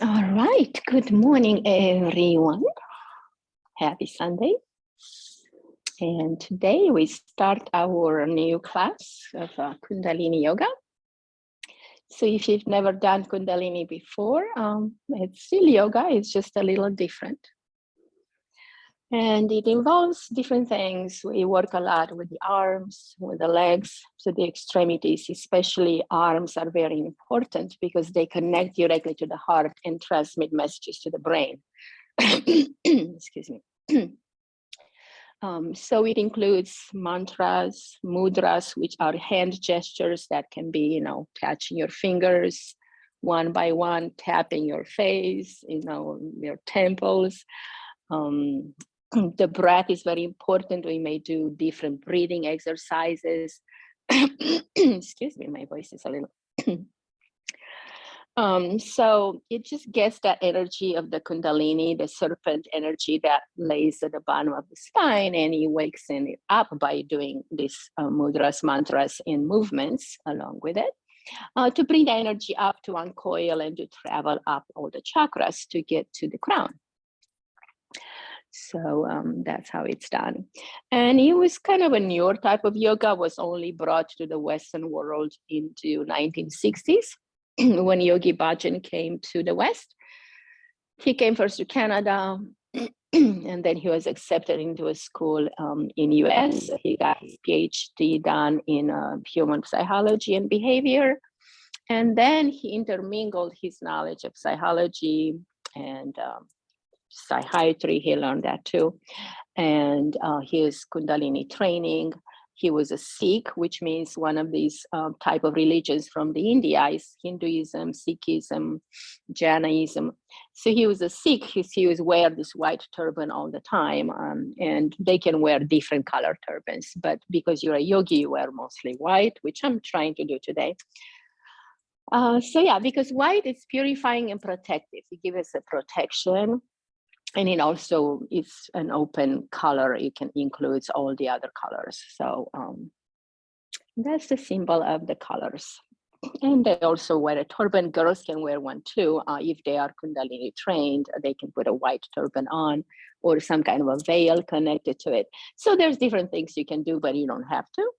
All right, good morning, everyone. Happy Sunday. And today we start our new class of Kundalini Yoga. So if you've never done Kundalini before, it's still yoga, it's just a little different. And it involves different things. We work a lot with the arms, with the legs, so the extremities, especially arms, are very important because they connect directly to the heart and transmit messages to the brain. Excuse me. So it includes mantras, mudras, which are hand gestures that can be, touching your fingers one by one, tapping your face, your temples. The breath is very important. We may do different breathing exercises. Excuse me, my voice is a little. So it just gets that energy of the Kundalini, the serpent energy that lays at the bottom of the spine, and he wakes it up by doing these mudras, mantras, and movements along with it to bring the energy up, to uncoil, and to travel up all the chakras to get to the crown. So that's how it's done. And it was kind of a newer type of yoga, was only brought to the Western world into 1960s when Yogi Bhajan came to the West. He came first to Canada, and then he was accepted into a school in US. He got his PhD done in human psychology and behavior. And then he intermingled his knowledge of psychology and psychiatry. He learned that too. And his Kundalini training. He was a Sikh, which means one of these type of religions from the India is Hinduism, Sikhism, Jainism. So he was a Sikh. He was wear this white turban all the time, and they can wear different color turbans. But because you're a yogi, you wear mostly white, which I'm trying to do today. So yeah, because white is purifying and protective. It gives us a protection. And it also is an open color. It can include all the other colors. So that's the symbol of the colors. And they also wear a turban. Girls can wear one too. If they are Kundalini trained, they can put a white turban on or some kind of a veil connected to it. So there's different things you can do, but you don't have to.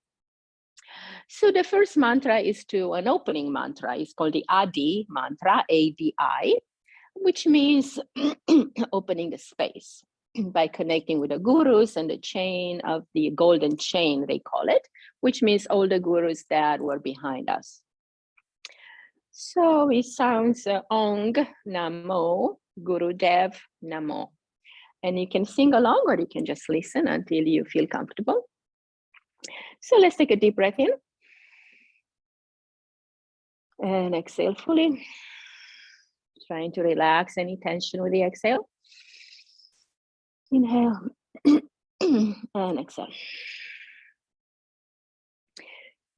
So the first mantra is an opening mantra. It's called the Adi mantra, A-D-I, which means opening the space by connecting with the gurus and the chain of the golden chain, they call it, which means all the gurus that were behind us. So it sounds Ong Namo Gurudev Namo. And you can sing along or you can just listen until you feel comfortable. So let's take a deep breath in. And exhale fully. Trying to relax any tension with the exhale. Inhale and exhale.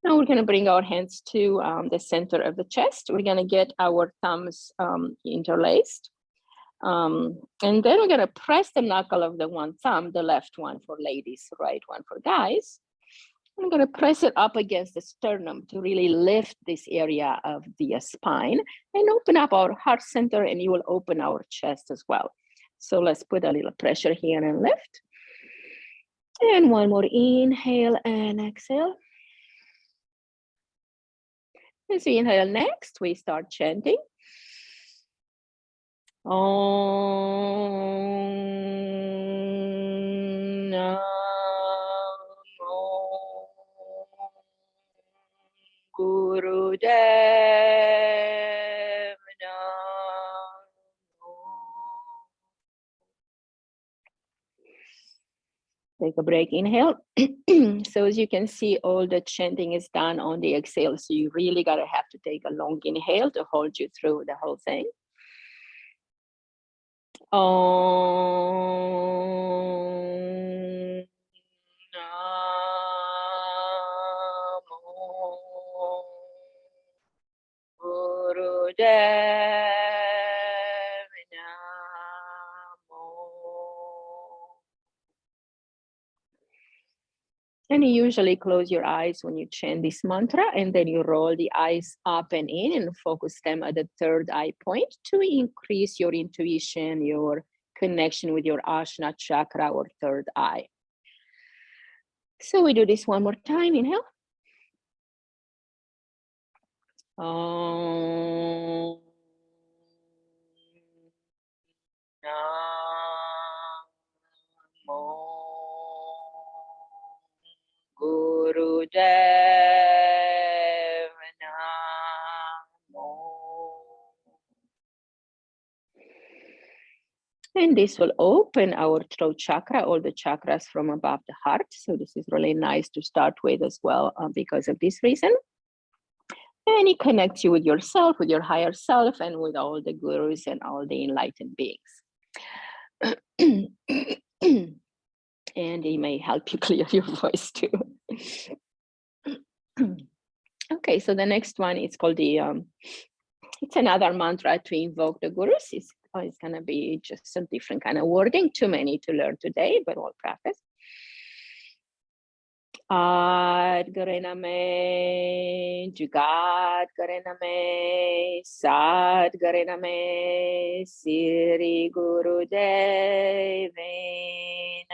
Now we're going to bring our hands to the center of the chest. We're going to get our thumbs interlaced. And then we're going to press the knuckle of the one thumb, the left one for ladies, right one for guys. I'm going to press it up against the sternum to really lift this area of the spine and open up our heart center, and you will open our chest as well. So let's put a little pressure here and lift. And one more inhale and exhale. As we inhale next, we start chanting. Om Namo Gurudev Namo. Take a break, inhale. So as you can see, all the chanting is done on the exhale. So you really gotta have to take a long inhale to hold you through the whole thing. Om Namo Gurudev Namo. And you usually close your eyes when you chant this mantra, and then you roll the eyes up and in and focus them at the third eye point to increase your intuition, your connection with your Ajna chakra or third eye. So we do this one more time. Inhale. Om Namo Gurudev Namo. And this will open our throat chakra, all the chakras from above the heart. So this is really nice to start with as well because of this reason. And it connects you with yourself, with your higher self, and with all the gurus and all the enlightened beings. And it may help you clear your voice too. Okay, so the next one is called the, it's another mantra to invoke the gurus. It's gonna be just some different kind of wording, too many to learn today, but we'll practice. Ad Garename, Jagat Garename, Sad Garename, Siri Gurudev Name.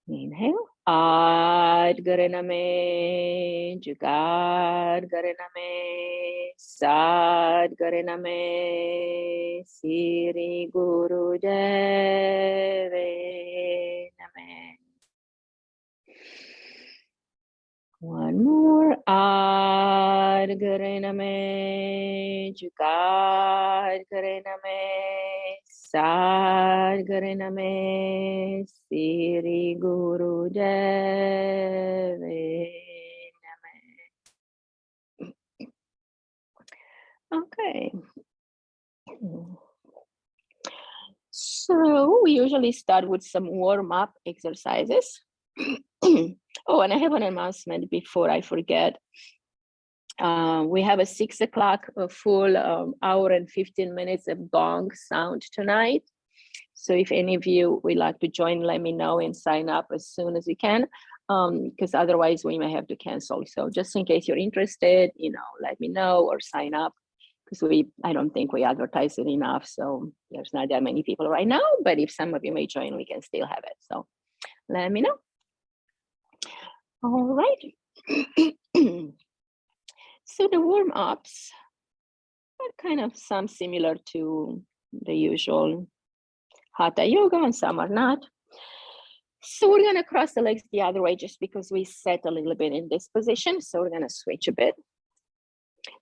Inhale. Ad Garename, Jagat Garename, Sad Garename, Siri Gurudev Name. One more. Ad Garename, Jagat Garename, Sadguru Name Sri Gurudev Name. Okay. So we usually start with some warm-up exercises. Oh, and I have an announcement before I forget. We have a 6 o'clock, a full hour and 15 minutes of gong sound tonight. So if any of you would like to join, let me know and sign up as soon as you can, because otherwise we may have to cancel. So just in case you're interested, let me know or sign up, because I don't think we advertise it enough. So there's not that many people right now, but if some of you may join, we can still have it. So let me know. All right. So the warm-ups are kind of some similar to the usual Hatha yoga, and some are not. So we're going to cross the legs the other way just because we sat a little bit in this position. So we're going to switch a bit.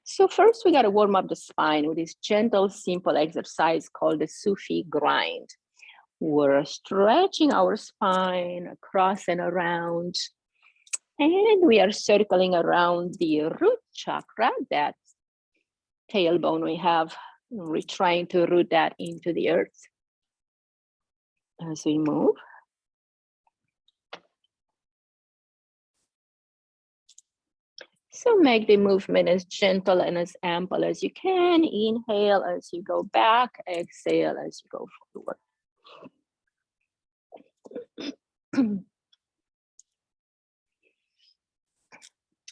So first we got to warm up the spine with this gentle, simple exercise called the Sufi grind. We're stretching our spine across and around. And we are circling around the root chakra, that tailbone we have. We're trying to root that into the earth as we move. So make the movement as gentle and as ample as you can. Inhale as you go back, exhale as you go forward.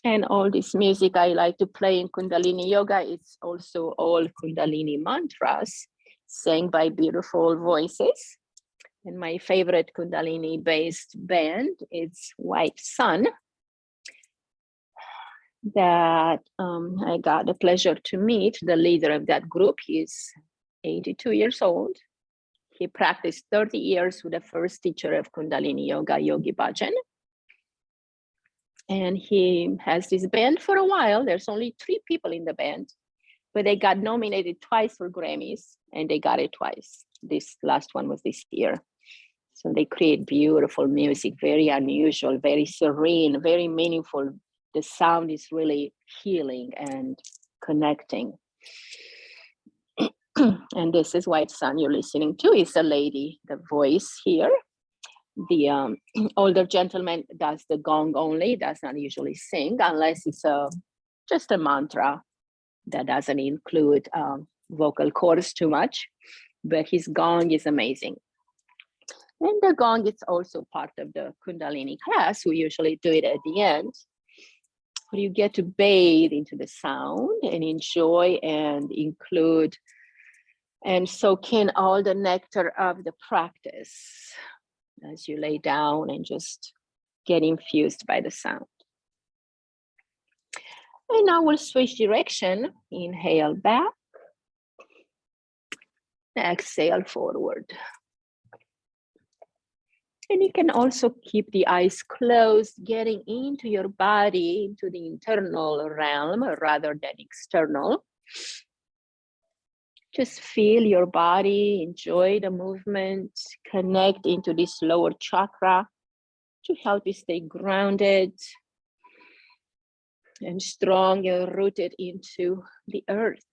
And all this music I like to play in Kundalini Yoga, it's also all Kundalini mantras sang by beautiful voices. And my favorite Kundalini-based band is White Sun, that I got the pleasure to meet the leader of that group. He's 82 years old. He practiced 30 years with the first teacher of Kundalini Yoga, Yogi Bhajan. And he has this band for a while. There's only 3 people in the band, but they got nominated twice for Grammys, and they got it twice. This last one was this year. So they create beautiful music, very unusual, very serene, very meaningful. The sound is really healing and connecting. And this is White Sun you're listening to. It's a lady, the voice here. The older gentleman does the gong only, does not usually sing unless it's just a mantra that doesn't include vocal cords too much, but his gong is amazing. And the gong is also part of the Kundalini class. We usually do it at the end, where you get to bathe into the sound and enjoy and include and soak in all the nectar of the practice as you lay down and just get infused by the sound. And now we'll switch direction. Inhale back. Exhale forward. And you can also keep the eyes closed, getting into your body, into the internal realm rather than external. Just feel your body, enjoy the movement, connect into this lower chakra to help you stay grounded and strong and rooted into the earth.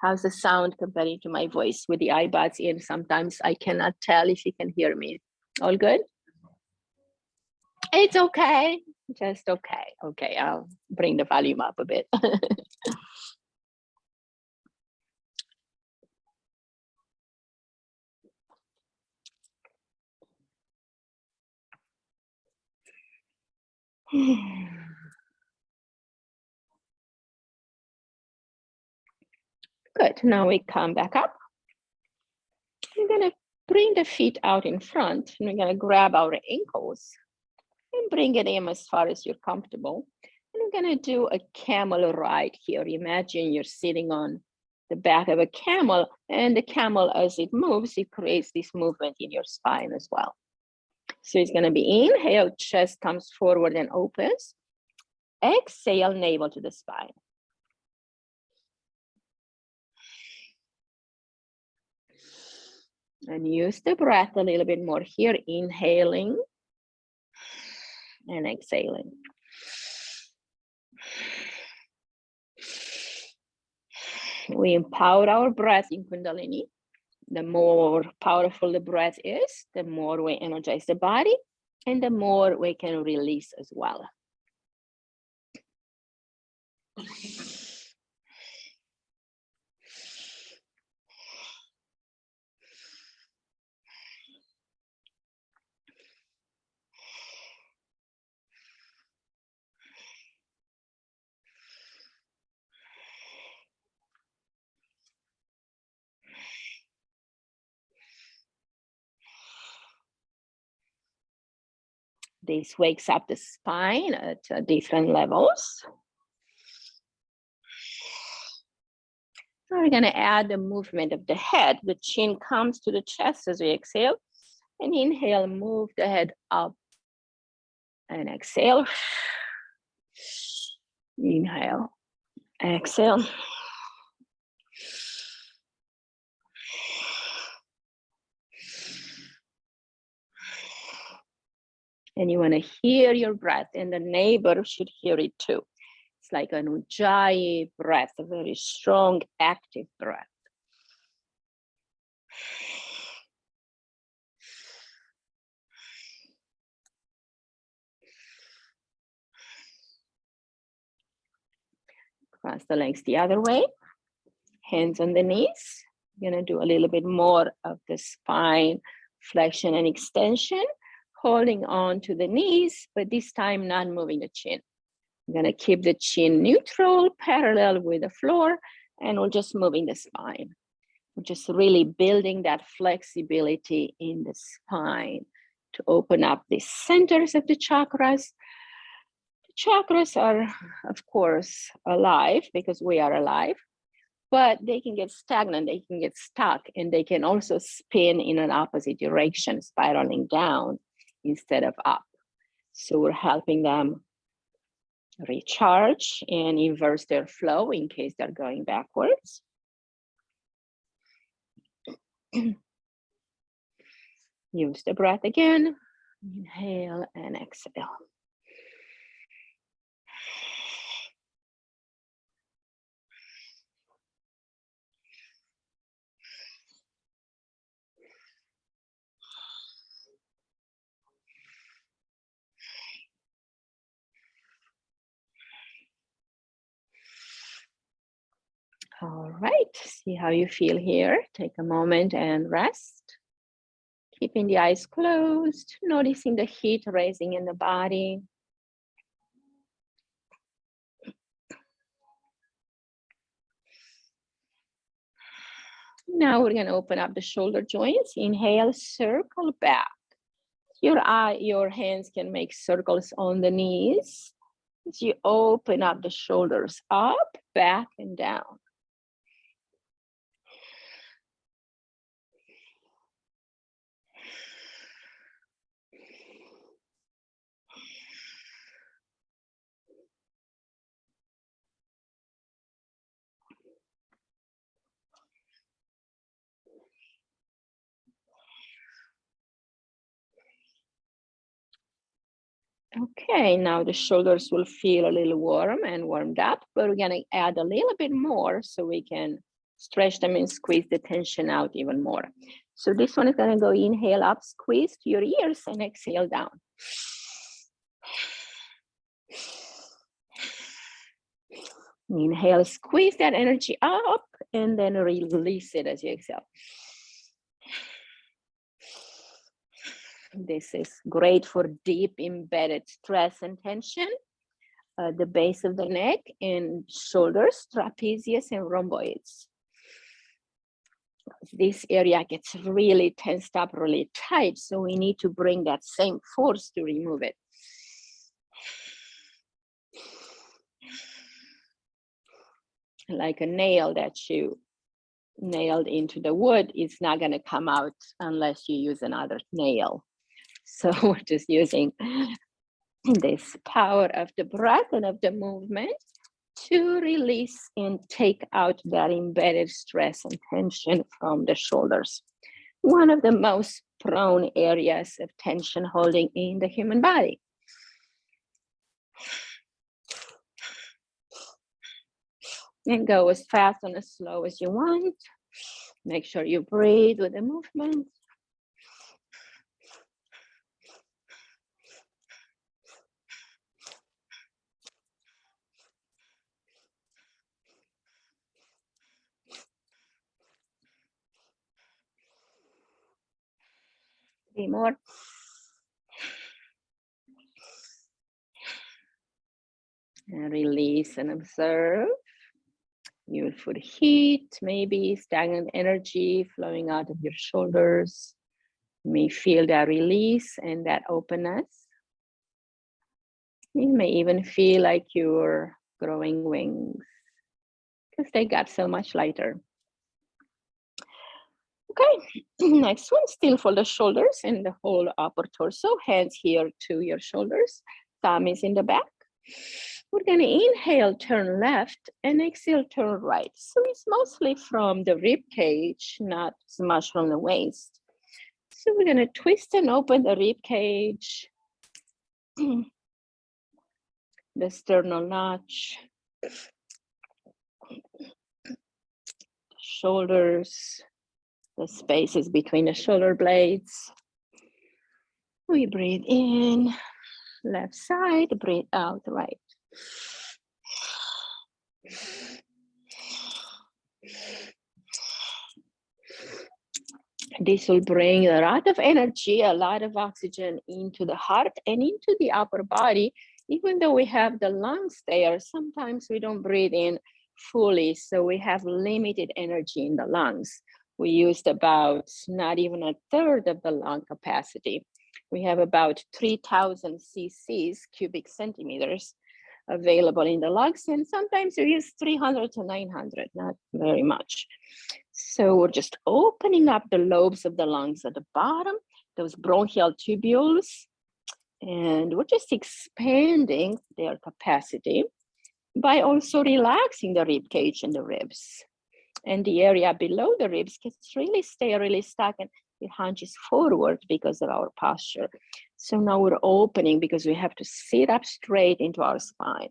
How's the sound comparing to my voice with the earbuds in? Sometimes I cannot tell if you can hear me. All good? It's okay. Just okay. Okay, I'll bring the volume up a bit. Good. Now we come back up. We're going to bring the feet out in front, and we're going to grab our ankles and bring it in as far as you're comfortable. And we're going to do a camel ride here. Imagine you're sitting on the back of a camel, and the camel, as it moves, it creates this movement in your spine as well. So it's going to be inhale, chest comes forward and opens. Exhale, navel to the spine. And use the breath a little bit more here, inhaling and exhaling. We empower our breath in Kundalini. The more powerful the breath is, the more we energize the body and the more we can release as well. This wakes up the spine at different levels. Now we're going to add the movement of the head. The chin comes to the chest as we exhale. And inhale, move the head up. And exhale. Inhale. Exhale. And you want to hear your breath, and the neighbor should hear it too. It's like an ujjayi breath, a very strong, active breath. Cross the legs the other way. Hands on the knees. You're going to do a little bit more of the spine flexion and extension, holding on to the knees, but this time not moving the chin. I'm going to keep the chin neutral, parallel with the floor, and we're just moving the spine. We're just really building that flexibility in the spine to open up the centers of the chakras. The chakras are, of course, alive because we are alive, but they can get stagnant, they can get stuck, and they can also spin in an opposite direction, spiraling down instead of up. So we're helping them recharge and inverse their flow in case they're going backwards. Use the breath again. Inhale and exhale. All right, see how you feel here. Take a moment and rest. Keeping the eyes closed, noticing the heat rising in the body. Now we're going to open up the shoulder joints. Inhale, circle back. Your hands can make circles on the knees. As you open up the shoulders, up, back, and down. Okay, now the shoulders will feel a little warm and warmed up, but we're going to add a little bit more so we can stretch them and squeeze the tension out even more. So this one is going to go inhale up, squeeze to your ears, and exhale down. Inhale, squeeze that energy up, and then release it as you exhale. This is great for deep embedded stress and tension. The base of the neck and shoulders, trapezius and rhomboids. This area gets really tensed up, really tight, so we need to bring that same force to remove it. Like a nail that you nailed into the wood, it's not going to come out unless you use another nail. So we're just using this power of the breath and of the movement to release and take out that embedded stress and tension from the shoulders. One of the most prone areas of tension holding in the human body. And go as fast and as slow as you want. Make sure you breathe with the movement. Three more. And release and observe. You will feel heat, maybe stagnant energy flowing out of your shoulders. You may feel that release and that openness. You may even feel like you're growing wings because they got so much lighter. Okay, next one, still for the shoulders and the whole upper torso. Hands here to your shoulders, thumb is in the back. We're going to inhale, turn left, and exhale, turn right. So it's mostly from the rib cage, not so much from the waist. So we're going to twist and open the rib cage, the sternal notch, shoulders, the spaces between the shoulder blades. We breathe in, left side, breathe out, right. This will bring a lot of energy, a lot of oxygen into the heart and into the upper body. Even though we have the lungs there, sometimes we don't breathe in fully, so we have limited energy in the lungs. We used about not even a third of the lung capacity. We have about 3,000 cc's, cubic centimeters, available in the lungs, and sometimes we use 300 to 900, not very much. So we're just opening up the lobes of the lungs at the bottom, those bronchial tubules, and we're just expanding their capacity by also relaxing the rib cage and the ribs. And the area below the ribs can really stay really stuck and it hunches forward because of our posture. So now we're opening because we have to sit up straight into our spine.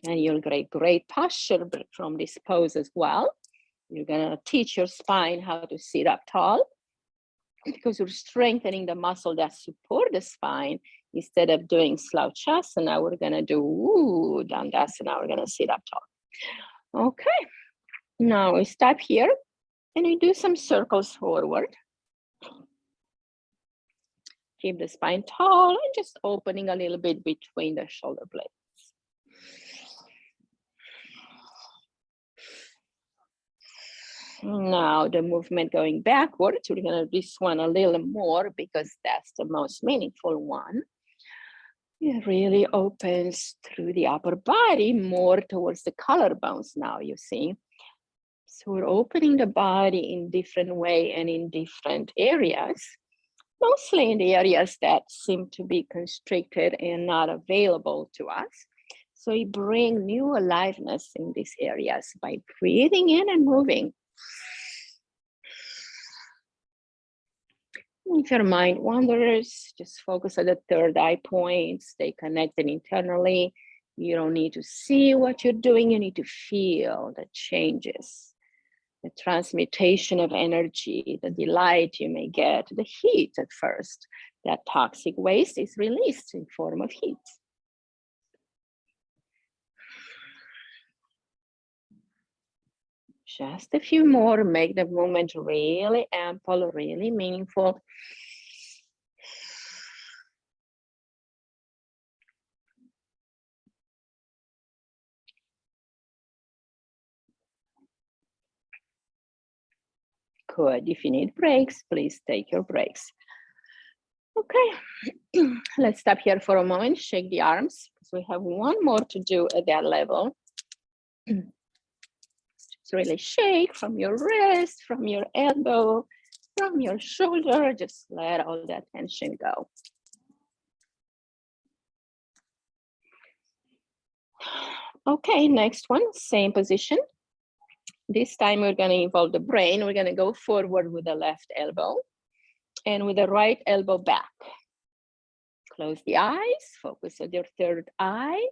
And you'll get great posture from this pose as well. You're gonna teach your spine how to sit up tall because you're strengthening the muscle that support the spine. Instead of doing slouchasana, we're gonna do dandasana. We're gonna sit up tall. Okay, now we stop here and we do some circles forward. Keep the spine tall and just opening a little bit between the shoulder blades. Now the movement going backwards, we're gonna do this one a little more because that's the most meaningful one. It really opens through the upper body more towards the collarbones now, you see. So we're opening the body in different way and in different areas, mostly in the areas that seem to be constricted and not available to us. So we bring new aliveness in these areas by breathing in and moving. If your mind wanders, just focus on the third eye point, stay connected internally. You don't need to see what you're doing, you need to feel the changes, the transmutation of energy, the delight you may get, the heat at first. That toxic waste is released in form of heat. Just a few more, make the movement really ample, really meaningful. Good. If you need breaks, please take your breaks. Okay, let's stop here for a moment, shake the arms, because we have one more to do at that level. Just So really shake from your wrist, from your elbow, from your shoulder. Just let all that tension go. Okay, next one, same position. This time we're going to involve the brain. We're going to go forward with the left elbow and with the right elbow back. Close the eyes, focus on your third eye.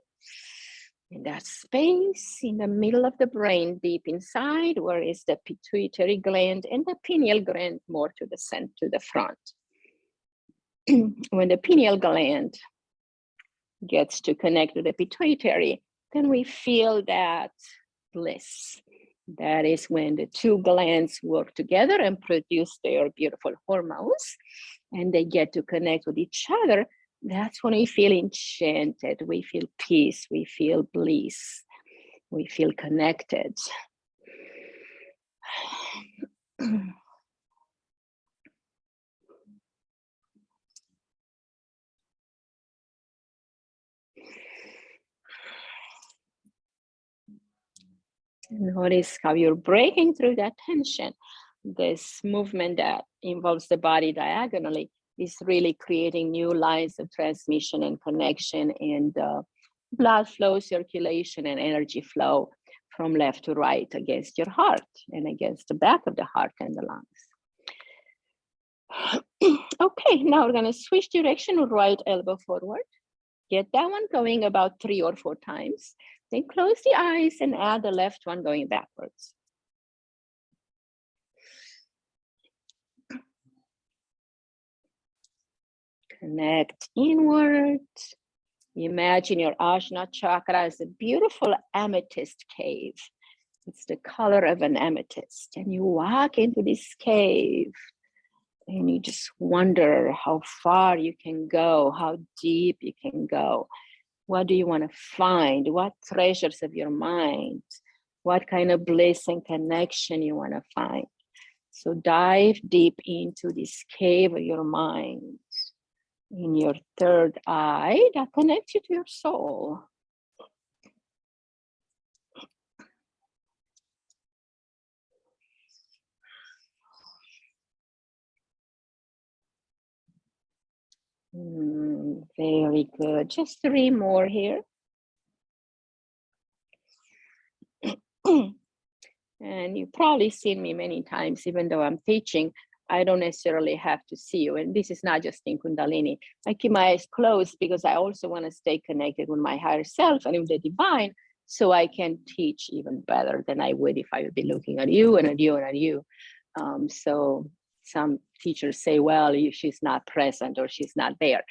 In that space in the middle of the brain, deep inside, where is the pituitary gland and the pineal gland more to the center, to the front. When the pineal gland gets to connect to the pituitary, then we feel that bliss. That is when the two glands work together and produce their beautiful hormones, and they get to connect with each other. That's when we feel enchanted, we feel peace, we feel bliss, we feel connected. Notice how you're breaking through that tension. This movement that involves the body diagonally is really creating new lines of transmission and connection, and blood flow, circulation, and energy flow from left to right against your heart and against the back of the heart and the lungs. Okay, now we're going to switch direction, right elbow forward. Get that one going about 3 or 4 times. Then close the eyes and add the left one going backwards. Connect inward. Imagine your Ajna chakra as a beautiful amethyst cave. It's the color of an amethyst. And you walk into this cave and you just wonder how far you can go, how deep you can go. What do you want to find? What treasures of your mind? What kind of bliss and connection you want to find? So dive deep into this cave of your mind, in your third eye that connects you to your soul. Very good. Just 3 more here. And you've probably seen me many times, even though I'm teaching, I don't necessarily have to see you. And this is not just in Kundalini. I keep my eyes closed because I also want to stay connected with my higher self and with the divine, so I can teach even better than I would if I would be looking at you and at you and at you. So some teachers say, well, she's not present or she's not there.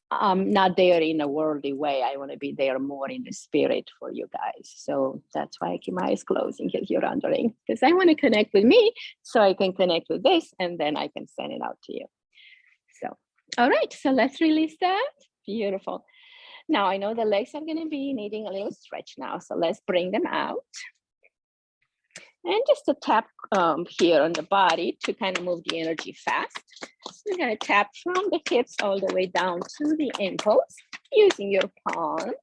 I'm not there in a worldly way. I want to be there more in the spirit for you guys. So that's why I keep my eyes closed, in case you're wondering, because I want to connect with me so I can connect with this, and then I can send it out to you. So, all right, so let's release that. Beautiful. Now I know the legs are going to be needing a little stretch now, so let's bring them out. And just a tap here on the body to kind of move the energy fast. So you're going to tap from the hips all the way down to the ankles, using your palm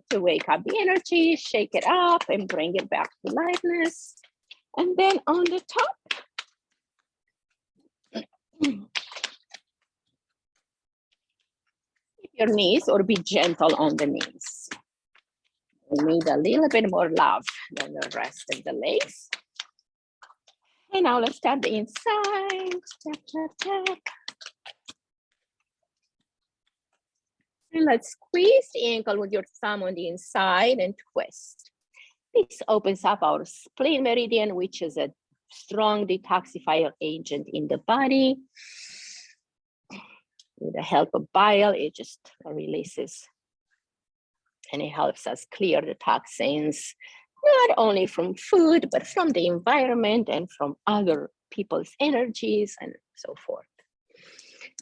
to wake up the energy, shake it up and bring it back to lightness. And then on the top, keep your knees or be gentle on the knees. We need a little bit more love than the rest of the legs. And now let's tap the inside. Tap, tap, tap. And let's squeeze the ankle with your thumb on the inside and twist. This opens up our spleen meridian, which is a strong detoxifier agent in the body. With the help of bile, it just releases and it helps us clear the toxins, not only from food, but from the environment and from other people's energies and so forth.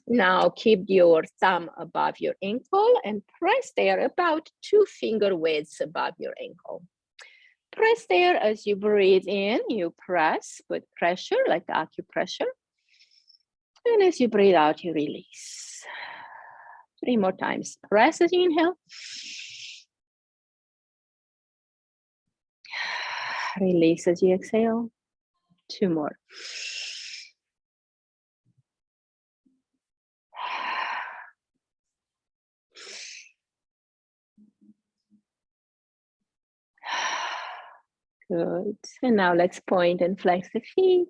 Now keep your thumb above your ankle and press there about 2 finger widths above your ankle. Press there as you breathe in, you press with pressure, like the acupressure. And as you breathe out, you release. 3 more times. Press as you inhale. Release as you exhale. 2 more. Good. And now let's point and flex the feet.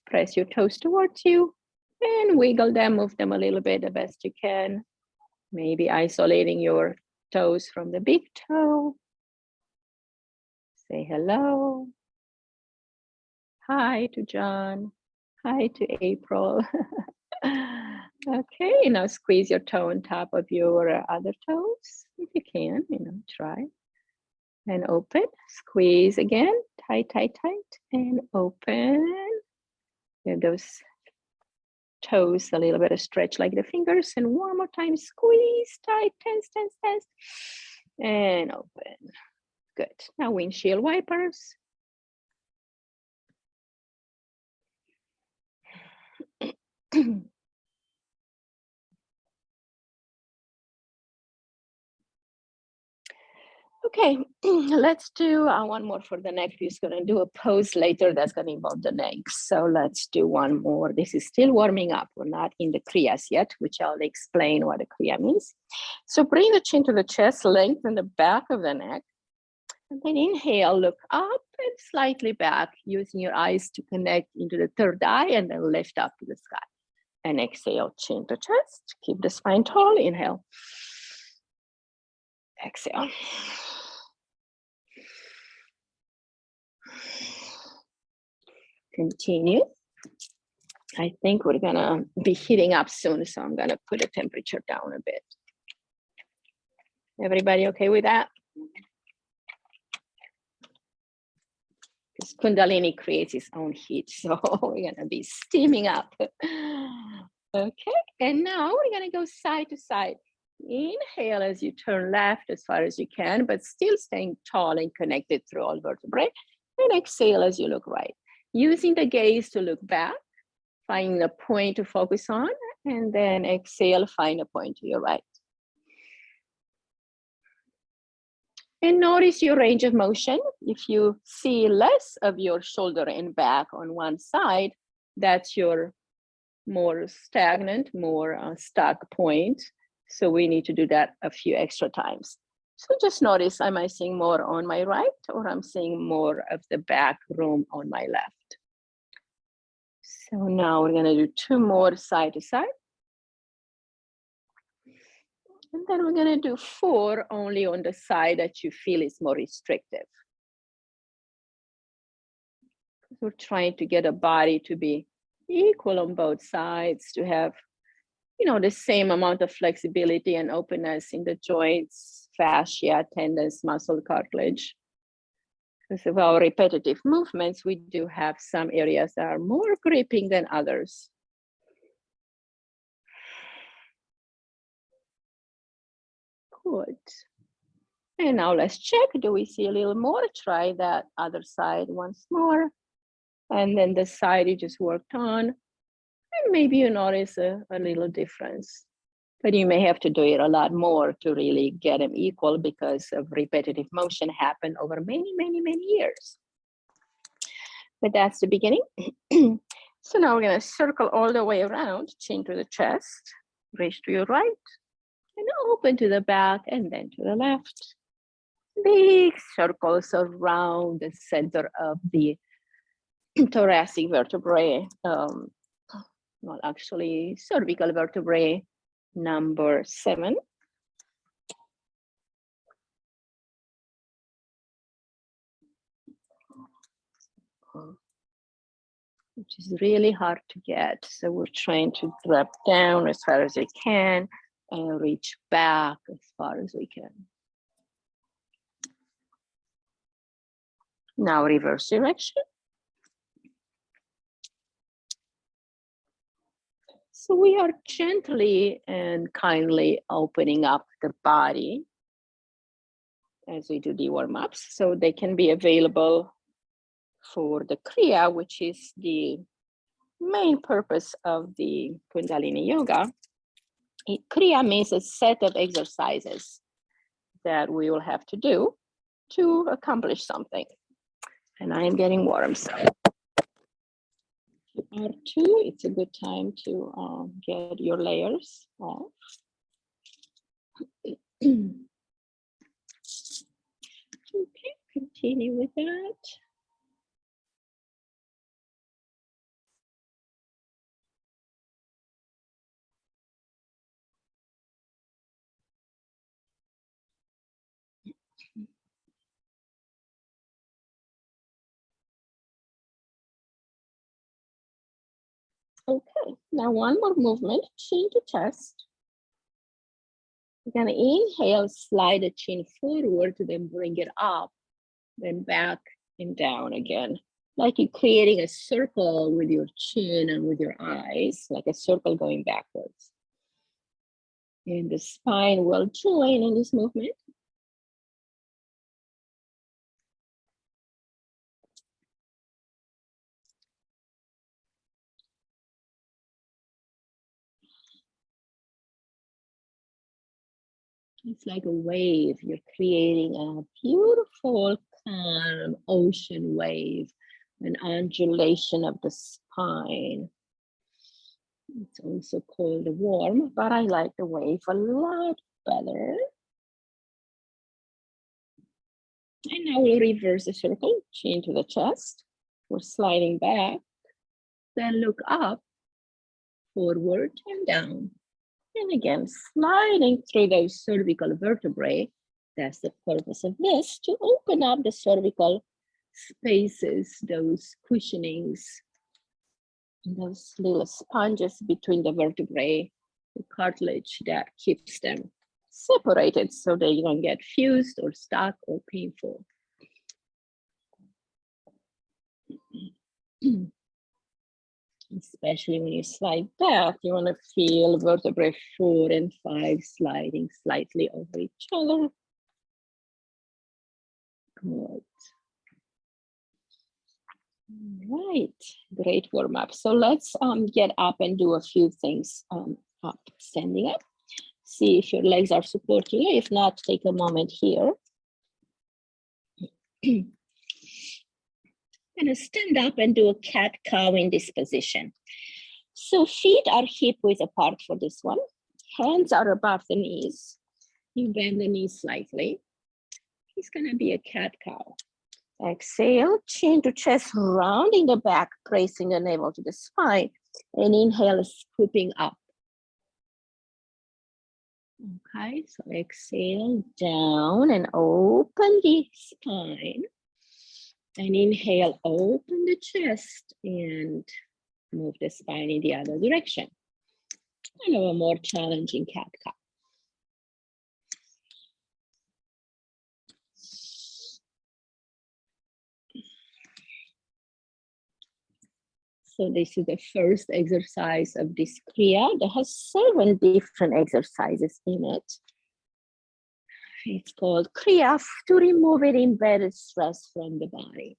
Press your toes towards you and wiggle them, move them a little bit the best you can. Maybe isolating your toes from the big toe. Say hello. Hi to John. Hi to April. Okay, now squeeze your toe on top of your other toes, if you can, try. And open, squeeze again, tight, tight, tight, and open. Give those toes a little bit of stretch like the fingers, and one more time, squeeze, tight, tense, tense, tense, and open. Good, now windshield wipers. Okay, let's do one more for the neck. We're going to do a pose later that's going to involve the neck. So let's do one more. This is still warming up. We're not in the Kriyas yet, which I'll explain what a Kriya means. So bring the chin to the chest, lengthen the back of the neck. And then inhale, look up and slightly back, using your eyes to connect into the third eye, and then lift up to the sky. And exhale, chin to chest. Keep the spine tall. Inhale. Exhale. Continue. I think we're gonna be heating up soon, so I'm gonna put the temperature down a bit. Everybody okay with that? Because Kundalini creates its own heat, so we're gonna be steaming up. Okay, and now we're gonna go side to side. Inhale as you turn left as far as you can, but still staying tall and connected through all vertebrae. And exhale as you look right. Using the gaze to look back, find a point to focus on, and then exhale, find a point to your right. And notice your range of motion. If you see less of your shoulder and back on one side, that's your more stagnant, more stuck point. So we need to do that a few extra times. So just notice, am I seeing more on my right, or I'm seeing more of the back room on my left? So now we're gonna do 2 more side to side. And then we're gonna do 4 only on the side that you feel is more restrictive. We're trying to get a body to be equal on both sides, to have, the same amount of flexibility and openness in the joints, fascia, tendons, muscle, cartilage. Because of our repetitive movements, we do have some areas that are more gripping than others. Good. And now let's check. Do we see a little more? Try that other side once more. And then the side you just worked on. And maybe you notice a little difference. But you may have to do it a lot more to really get them equal, because of repetitive motion happen over many, many, many years. But that's the beginning. So now we're going to circle all the way around, chin to the chest, reach to your right, and open to the back, and then to the left. Big circles around the center of the thoracic vertebrae. Well, actually, cervical vertebrae, number 7. Which is really hard to get. So we're trying to drop down as far as we can and reach back as far as we can. Now reverse direction. So we are gently and kindly opening up the body as we do the warm-ups, so they can be available for the Kriya, which is the main purpose of the Kundalini Yoga. Kriya means a set of exercises that we will have to do to accomplish something. And I am getting warm, so if you are too, it's a good time to get your layers off. Okay, continue with that. Okay, now one more movement, chin to chest. You're gonna inhale, slide the chin forward, then bring it up, then back and down again. Like you're creating a circle with your chin and with your eyes, like a circle going backwards. And the spine will join in this movement. It's like a wave. You're creating a beautiful, calm ocean wave, an undulation of the spine. It's also called a warm, but I like the wave a lot better. And now we'll reverse the circle, chin to the chest. We're sliding back, then look up, forward and down. And again, sliding through those cervical vertebrae. That's the purpose of this, to open up the cervical spaces, those cushionings, and those little sponges between the vertebrae, the cartilage that keeps them separated so they don't get fused or stuck or painful. Especially when you slide back, you want to feel vertebrae 4 and 5 sliding slightly over each other. Good. All right, great warm up. So let's get up and do a few things up, standing up. See if your legs are supporting you. If not, take a moment here. Gonna stand up and do a cat-cow in this position. So feet are hip width apart for this one. Hands are above the knees. You bend the knees slightly. It's gonna be a cat-cow. Exhale, chin to chest, rounding the back, pressing the navel to the spine. And inhale, scooping up. Okay, so exhale, down and open the spine. And inhale, open the chest and move the spine in the other direction. Kind of a more challenging cat-cow. So this is the first exercise of this Kriya. That has 7 different exercises in it. It's called Kriya to remove it embedded stress from the body.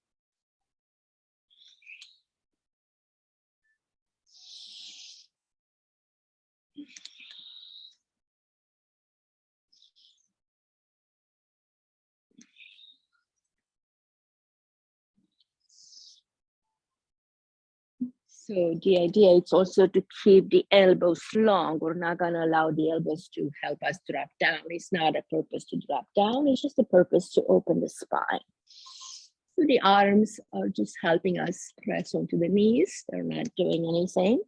So the idea is also to keep the elbows long. We're not going to allow the elbows to help us drop down. It's not a purpose to drop down. It's just a purpose to open the spine. So the arms are just helping us press onto the knees. They're not doing anything.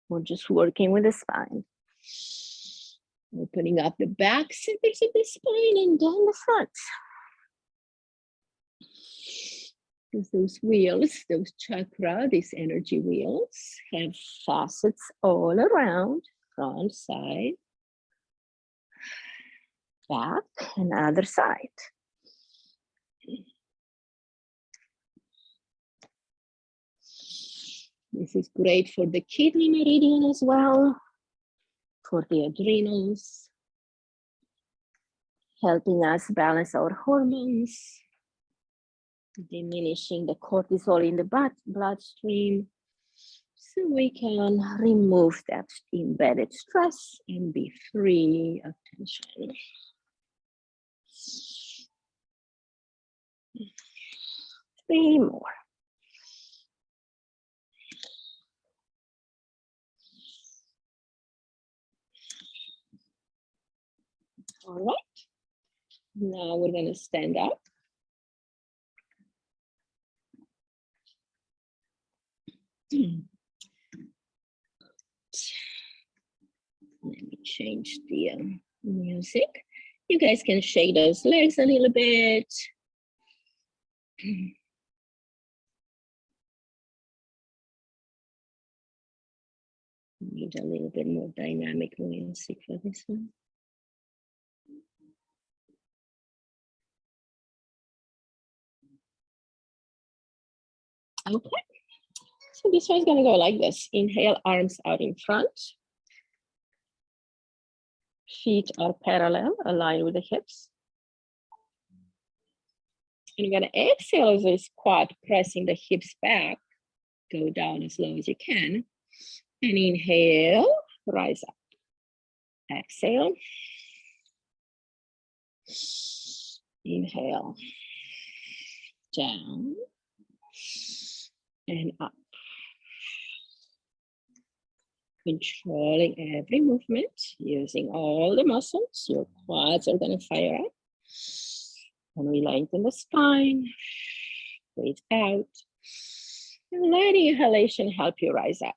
We're just working with the spine. Opening up the back centers of the spine and down the front. Because those wheels, those chakra, these energy wheels, have facets all around, front, side, back, and other side. This is great for the kidney meridian as well, for the adrenals, helping us balance our hormones, diminishing the cortisol in the bloodstream, So we can remove that embedded stress and be free of tension. 3 more. All right. Now we're going to stand up. Let me change the music. You guys can shake those legs a little bit. Need a little bit more dynamic music for this one. Okay, so this one's gonna go like this. Inhale, arms out in front. Feet are parallel, aligned with the hips. And you're gonna exhale as a squat, pressing the hips back. Go down as low as you can. And inhale, rise up. Exhale. Inhale. Down. And up. Controlling every movement, using all the muscles. Your quads are going to fire up. And we lengthen the spine. Breathe out. And let inhalation help you rise up.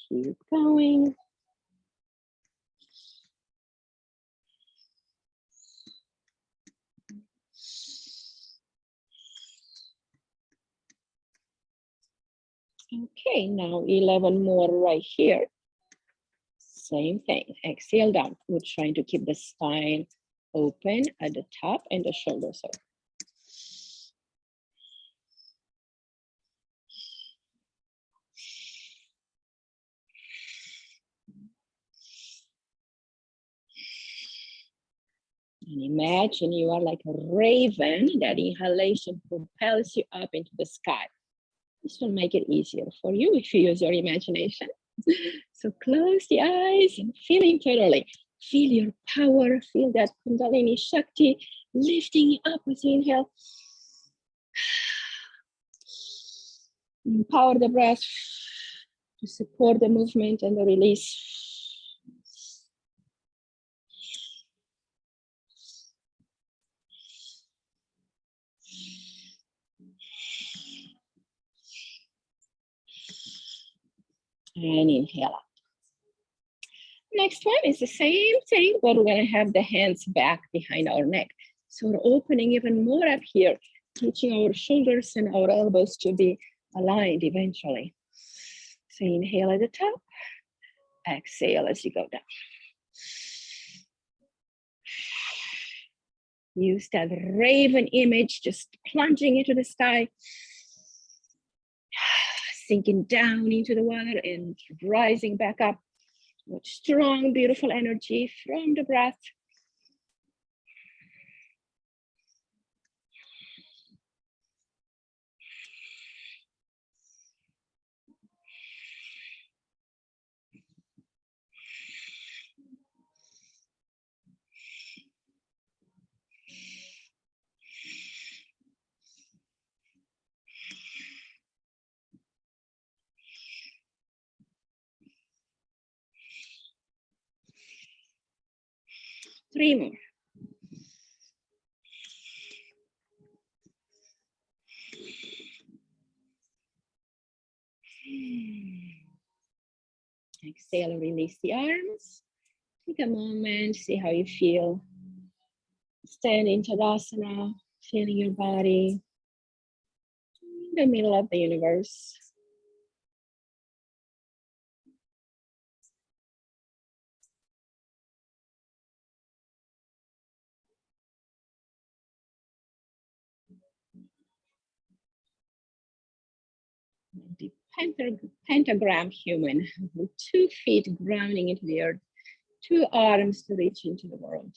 Keep going. Okay, now 11 more right here. Same thing, exhale down. We're trying to keep the spine open at the top and the shoulders open. And imagine you are like a raven. That inhalation propels you up into the sky. This will make it easier for you if you use your imagination. So close the eyes and feel internally. Feel your power, feel that Kundalini Shakti lifting you up as you inhale. Empower the breath to support the movement and the release. And inhale out. Next one is the same thing, but we're going to have the hands back behind our neck. So we're opening even more up here, teaching our shoulders and our elbows to be aligned eventually. So inhale at the top, exhale as you go down. Use that raven image, just plunging into the sky, sinking down into the water and rising back up with strong, beautiful energy from the breath. Three more. Exhale, release the arms. Take a moment, see how you feel. Stand in Tadasana, feeling your body in the middle of the universe. The pentagram human with 2 feet grounding into the earth, 2 arms to reach into the world.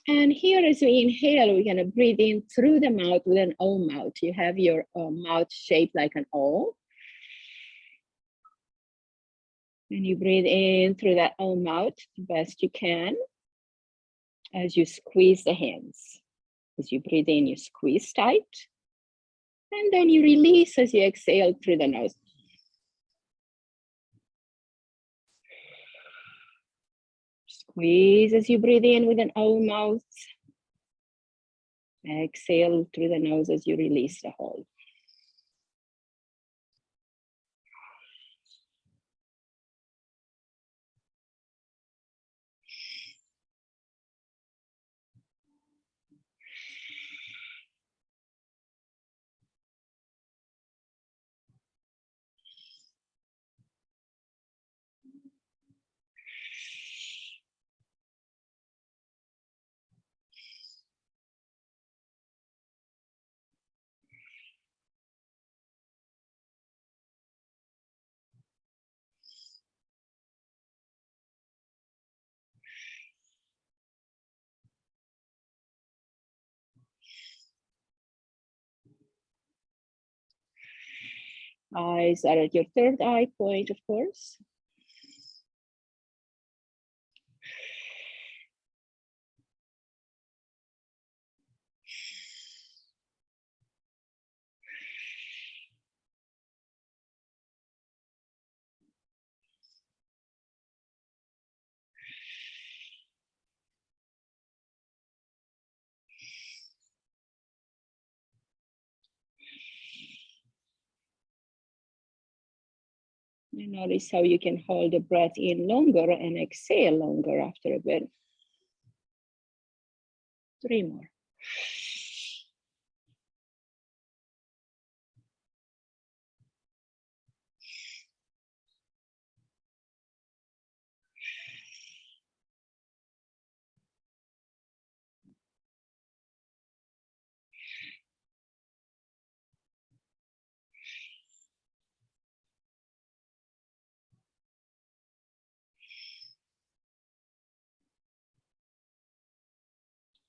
And here, as we inhale, we're going to breathe in through the mouth with an O mouth. You have your mouth shaped like an O. And you breathe in through that O mouth the best you can as you squeeze the hands. As you breathe in, you squeeze tight. And then you release as you exhale through the nose. Squeeze as you breathe in with an O mouth. Exhale through the nose as you release the whole. Eyes are at your third eye point, of course. You notice how you can hold the breath in longer and exhale longer after a bit. 3 more.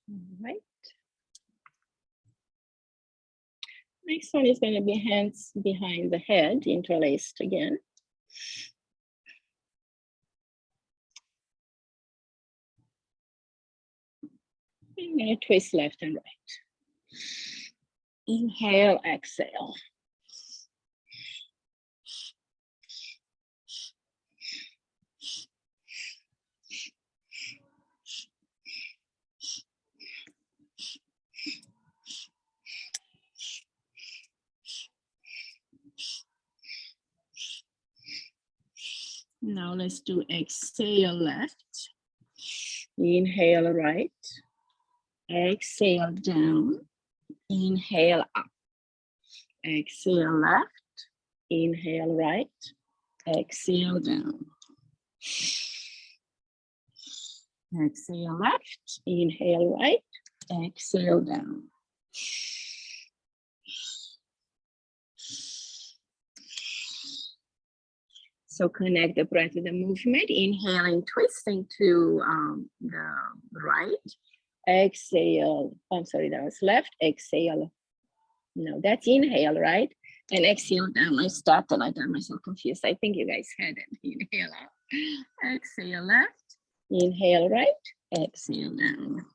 All right. Next one is going to be hands behind the head, interlaced again. I'm going to twist left and right. Inhale, exhale. Now let's do exhale left. Inhale right. Exhale down. Inhale up. Exhale left. Inhale right. Exhale down. Exhale left. Inhale right. Exhale down. So connect the breath with the movement. Inhaling, twisting to the right. Exhale. I'm sorry, that was left. Exhale. No, that's inhale, right? And exhale down. I stopped and I got myself confused. I think you guys had it. Inhale out. Exhale left. Inhale right. Exhale down.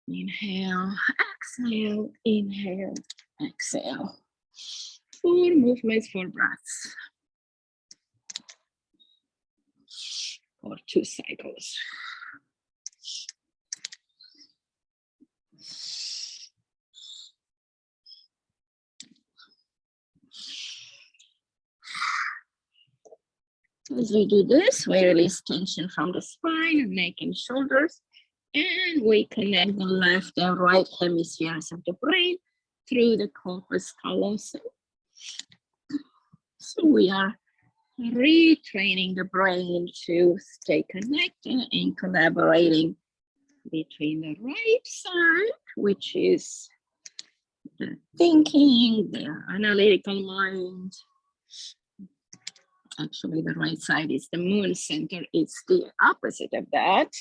Inhale. Exhale. Inhale. Exhale. 4 movements, 4 breaths. Or 2 cycles. As we do this, we release tension from the spine, neck, and shoulders, and we connect the left and right hemispheres of the brain through the corpus callosum. So we are retraining the brain to stay connected and collaborating between the right side, which is the thinking, the analytical mind. Actually, the right side is the moon center. It's the opposite of that.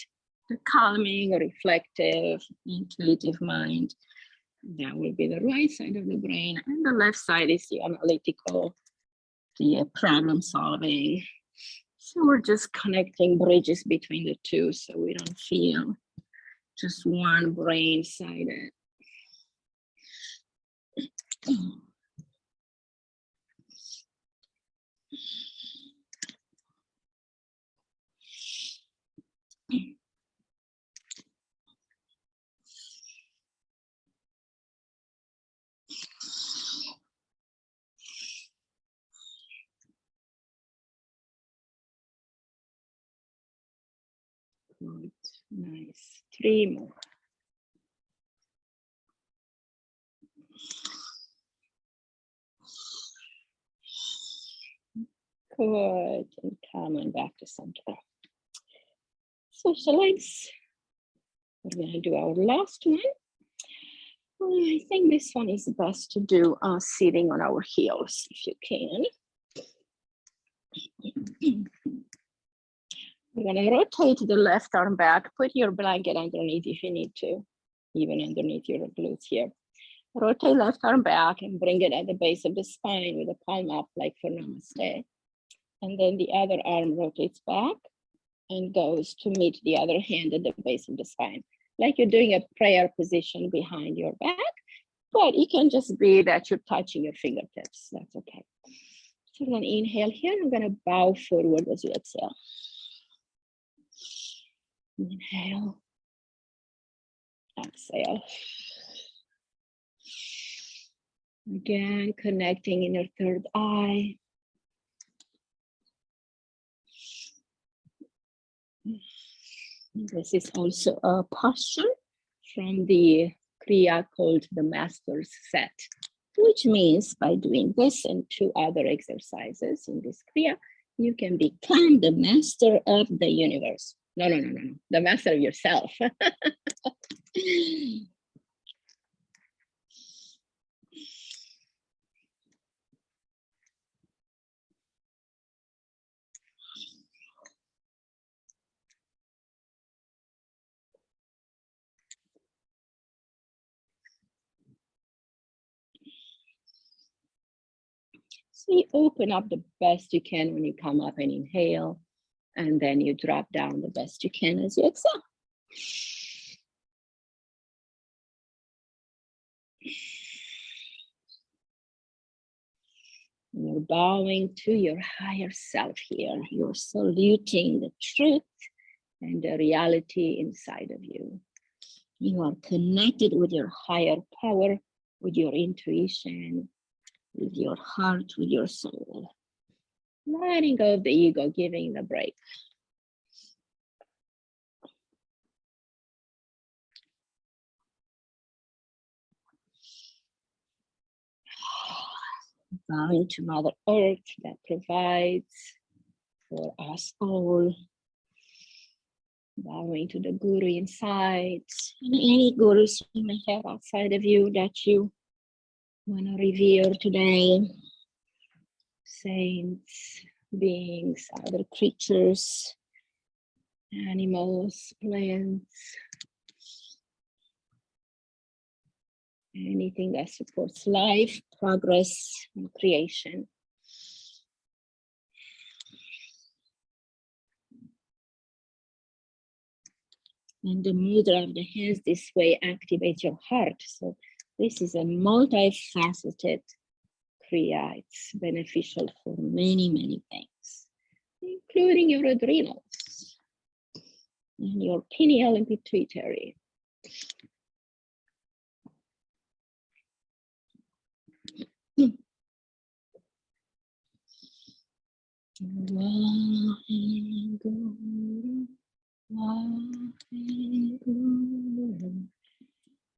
the calming, reflective, intuitive mind. That will be the right side of the brain, and the left side is the analytical, the problem solving. So we're just connecting bridges between the two so we don't feel just one brain sided. Good, nice. 3 more. Good, and come on back to center. Switch the legs. We're gonna do our last one. I think this one is best to do sitting on our heels, if you can. We're gonna rotate the left arm back, put your blanket underneath if you need to, even underneath your glutes here. Rotate left arm back and bring it at the base of the spine with the palm up like for namaste. And then the other arm rotates back and goes to meet the other hand at the base of the spine. Like you're doing a prayer position behind your back, but it can just be that you're touching your fingertips. That's okay. So then inhale here. I'm gonna bow forward as you exhale. Inhale. Exhale. Again, connecting in your third eye. This is also a posture from the Kriya called the Master's Set, which means by doing this and 2 other exercises in this Kriya, you can become the master of the universe. No, the master of yourself. So you open up the best you can when you come up and inhale, and then you drop down the best you can as you exhale. You're bowing to your higher self here. You're saluting the truth and the reality inside of you. You are connected with your higher power, with your intuition, with your heart, with your soul. Letting go of the ego, giving the break. Bowing to Mother Earth that provides for us all. Bowing to the Guru inside, and any Gurus you may have outside of you that you want to revere today. Saints, beings, other creatures, animals, plants, anything that supports life, progress, and creation. And the mudra of the hands this way activates your heart. So this is a multifaceted Kriya. It's beneficial for many, many things, including your adrenals and your pineal and pituitary.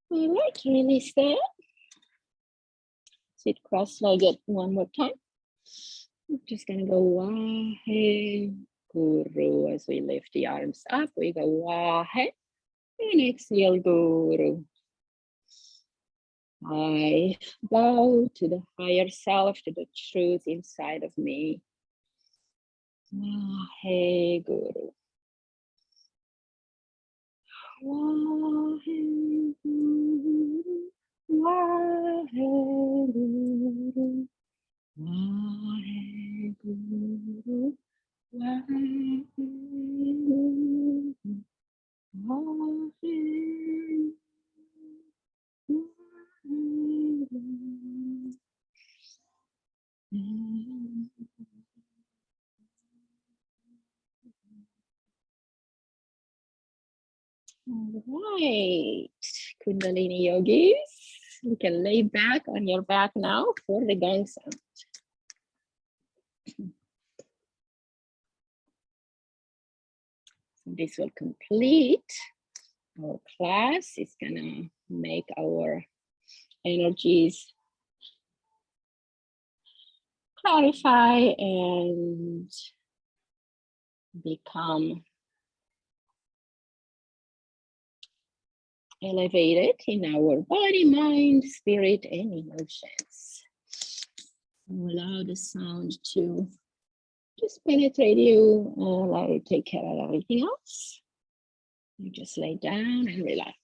All right, release that. Sit cross-legged one more time. I'm just gonna go Wahe Guru as we lift the arms up. We go Wahe and exhale Guru. I bow to the higher self, to the truth inside of me. Wahe Guru. Waheguru, Waheguru, Waheguru, Waheguru, Waheguru, All right, Kundalini yogis, you can lay back on your back now for the gong sound. This will complete our class. It's gonna make our energies clarify and become elevated in our body, mind, spirit, and emotions. Allow the sound to just penetrate you and let it take care of everything else. You just lay down and relax.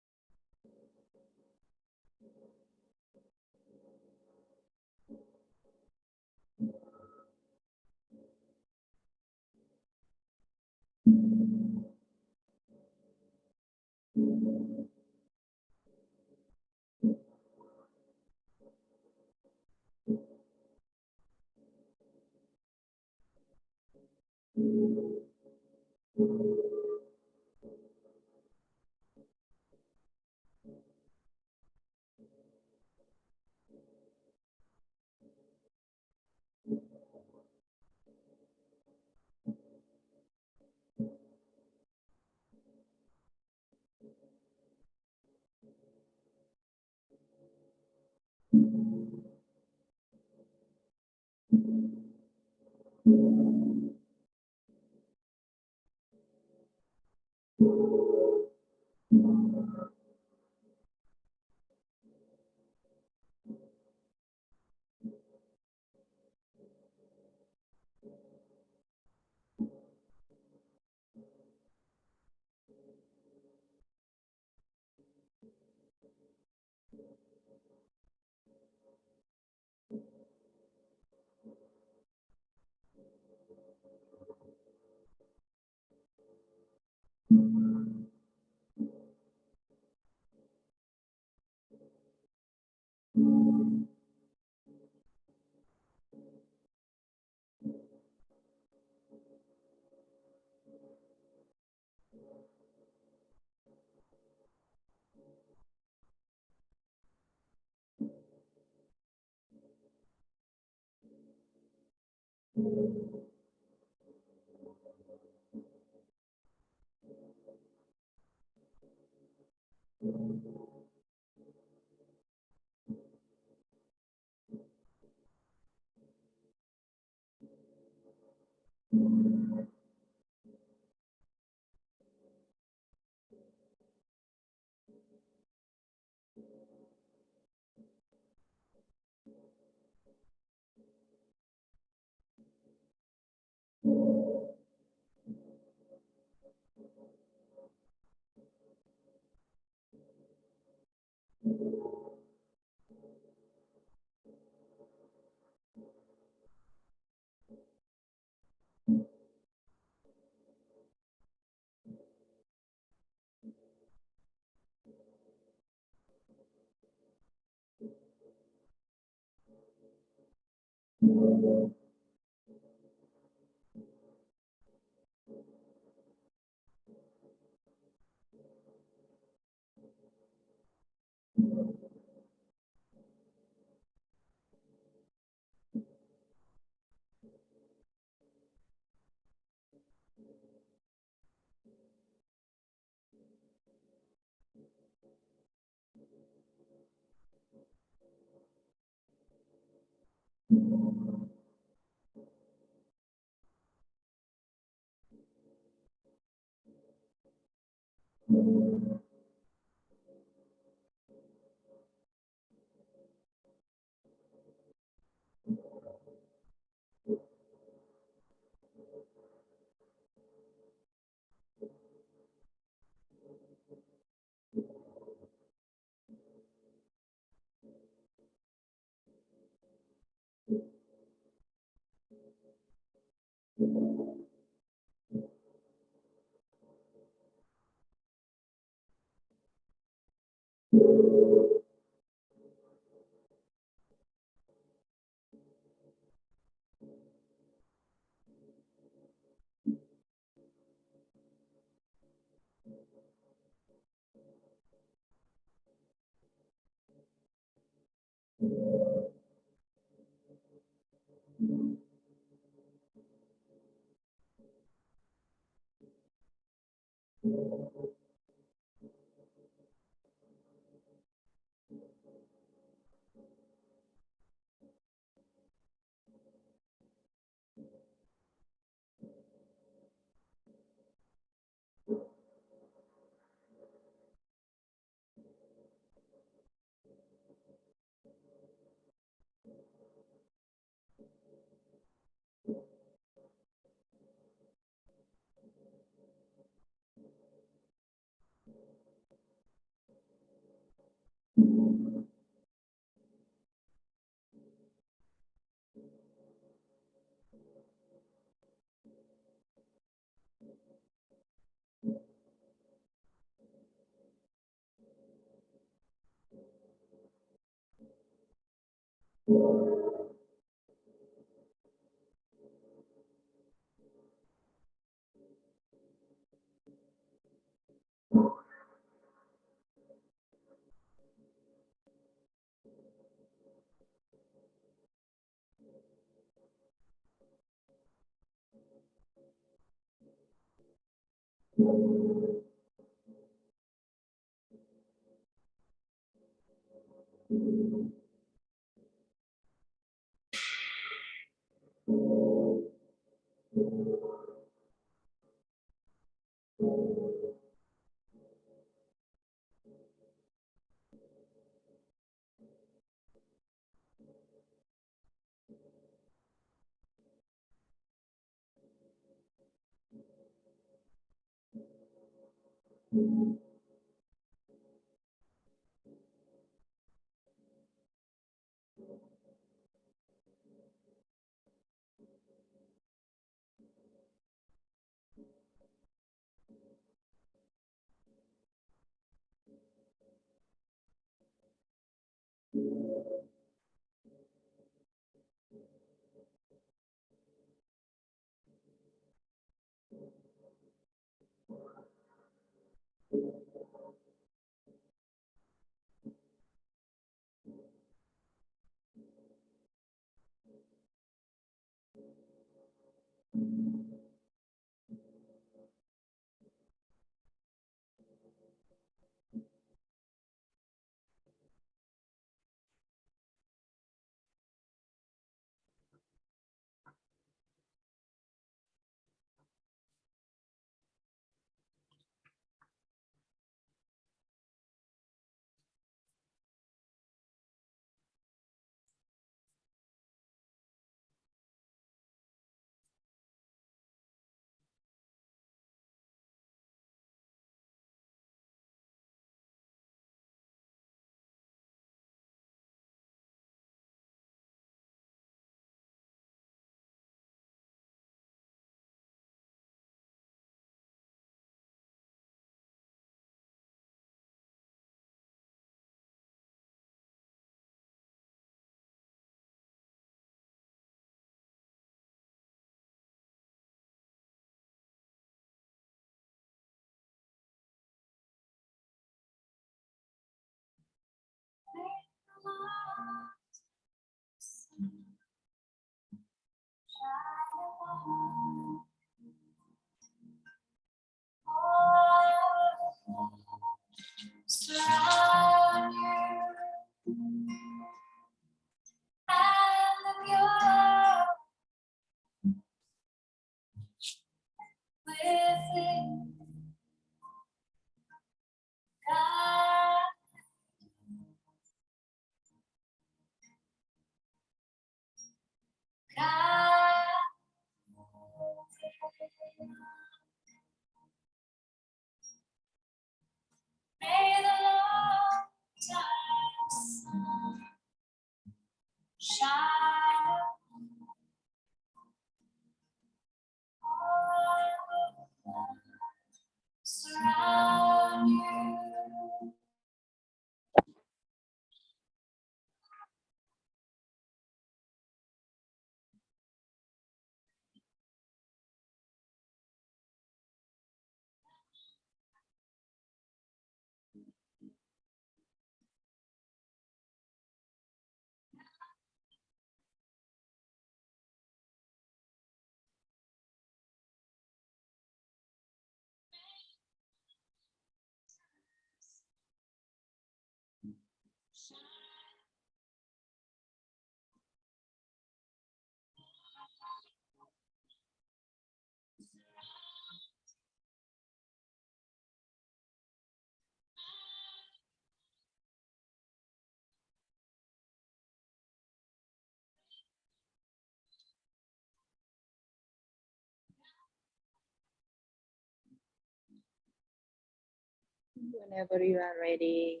Whenever you are ready,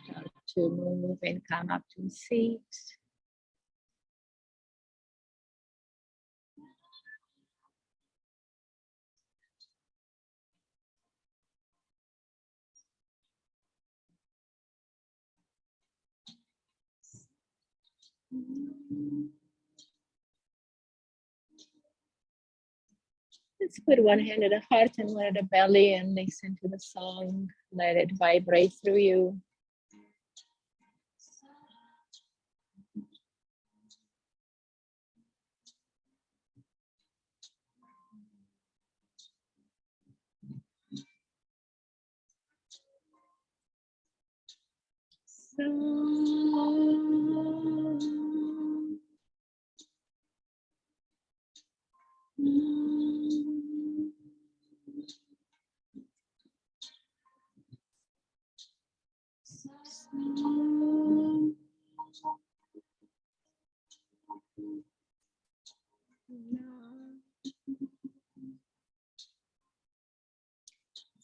start to move and come up to seat. Let's put one hand at the heart and one at the belly and listen to the song. Let it vibrate through you.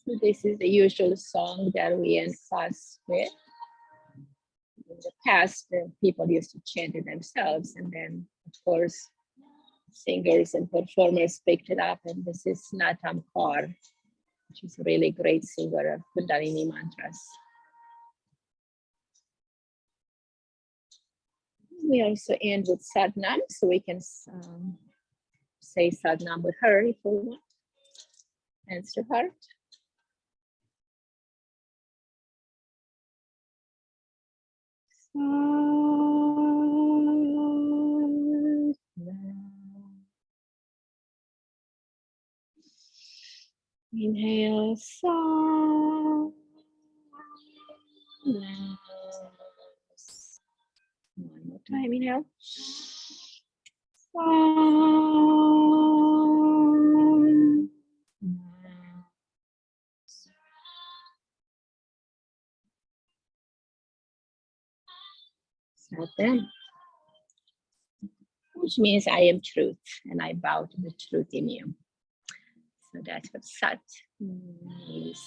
So this is the usual song that we end class with. In the past, people used to chant it themselves, and then, of course, singers and performers picked it up. And this is Natam Kaur, which is a really great singer of Kundalini mantras. We also end with Sadnam, so we can say Sadnam with her if we want. Hands to heart. Inhale, Sadnam. One more time, inhale. Sadnam, which means I am truth, and I bow to the truth in you. So that's what Sat means,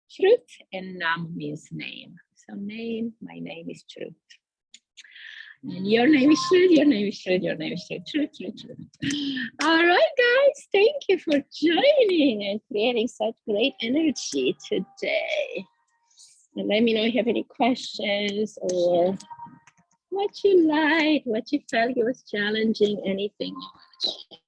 truth, and Nam means name. So name, my name is truth. And your name is truth, your name is truth, your name is truth, truth, truth, truth. All right, guys, thank you for joining and creating such great energy today. And let me know if you have any questions or what you liked, what you felt was challenging, anything you want to share.